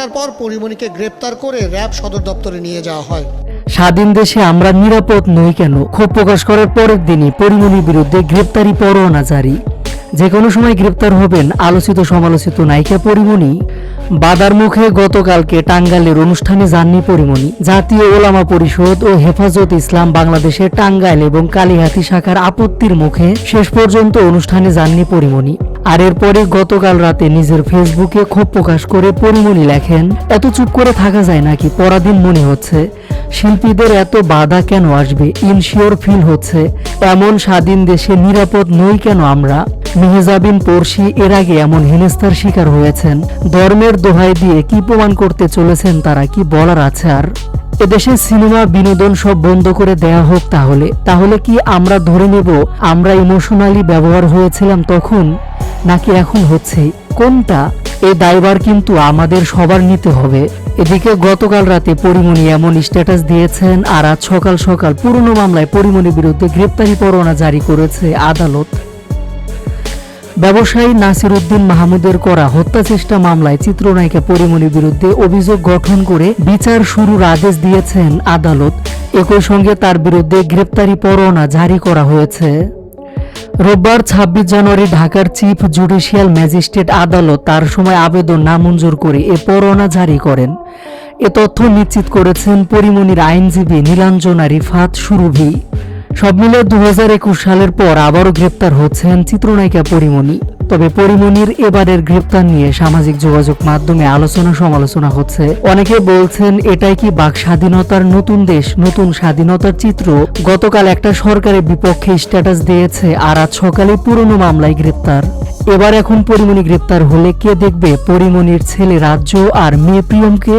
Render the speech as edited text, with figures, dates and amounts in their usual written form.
ঘন্টার পর পরিমণিকে গ্রেপ্তার করে র্যাব সদর দপ্তরে নিয়ে যাওয়া হয়। স্বাধীন দেশে আমরা নিরাপদ নই কেন? ক্ষোভ প্রকাশ করার পরের দিনই পরিমণির বিরুদ্ধে গ্রেপ্তারি পরোয়ানা জারি। যে কোনো সময় গ্রেপ্তার হবেন আলোচিত সমালোচিত নায়িকা পরিমণি। বাধার মুখে গতকালকে টাঙ্গাইলের অনুষ্ঠানে যাননি পরিমণি। জাতীয় ওলামা পরিষদ ও হেফাজত ইসলাম বাংলাদেশের টাঙ্গাইল এবং কালিহাতী শাখার আপত্তির মুখে শেষ পর্যন্ত অনুষ্ঠানে যাননি পরিমণি। আর এরপরে গতকাল রাতে নিজের ফেসবুকে ক্ষোভ প্রকাশ করে পরিমণি লেখেন, এত চুপ করে থাকা যায় নাকি? পরাধীন মনে হচ্ছে। শিল্পীদের এত বাধা কেন আসবে? ইনশিওর ফিল হচ্ছে। এমন স্বাধীন দেশে নিরাপদ নই কেন আমরা? মেহজাবিন পড়শি এর আগে এমন হেনস্থার শিকার হয়েছেন। ধর্মের দোহাই দিয়ে কি প্রমাণ করতে চলেছেন তারা? কি বলার আছে আর? এদেশে সিনেমা বিনোদন সব বন্ধ করে দেয়া হোক। তাহলে কি আমরা ধরে নেব আমরা ইমোশনালি ব্যবহার হয়েছিলাম তখন, নাকি এখন হচ্ছে? কোনটা? এই দায়ভার কিন্তু আমাদের সবার নিতে হবে। এদিকে গতকাল রাতে পরিমণি এমন স্ট্যাটাস দিয়েছেন, আর আজ সকাল সকাল পুরনো মামলায় পরিমণির বিরুদ্ধে গ্রেপ্তারি পরোয়ানা জারি করেছে আদালত। ব্যবসায়ী নাসির উদ্দিন মাহমুদের করা হত্যা চেষ্টা মামলায় চিত্রনায়িকা পরিমণির বিরুদ্ধে অভিযোগ গঠন করে বিচার শুরুর আদেশ দিয়েছেন আদালত। একই সঙ্গে তার বিরুদ্ধে গ্রেপ্তারি পরোয়ানা জারি করা হয়েছে। রোববার ২৬ জানুয়ারি ঢাকার চিফ জুডিশিয়াল ম্যাজিস্ট্রেট আদালত তার সময় আবেদন নামঞ্জুর করে এ পরোয়ানা জারি করেন। এ তথ্য নিশ্চিত করেছেন পরিমণির আইনজীবী নীলাঞ্জনা রিফাত সুরভি। সব মিলে ২০২১ সালের পর আবারও গ্রেপ্তার হচ্ছেন চিত্রনায়িকা পরিমণি। তবে পরিমণির এবারের গ্রেপ্তার নিয়ে সামাজিক যোগাযোগ মাধ্যমে আলোচনা সমালোচনা হচ্ছে। অনেকে বলছেন, এটাই কি বাক স্বাধীনতার নতুন দেশ, নতুন স্বাধীনতার চিত্র? গতকাল একটা সরকারের বিপক্ষে স্ট্যাটাস দিয়েছে, আর আজ সকালে পুরনো মামলায় গ্রেপ্তার। এবার এখন পরিমণি গ্রেপ্তার হলে কে দেখবে পরিমণির ছেলে রাজ্য আর মেয়ে প্রিয়মকে?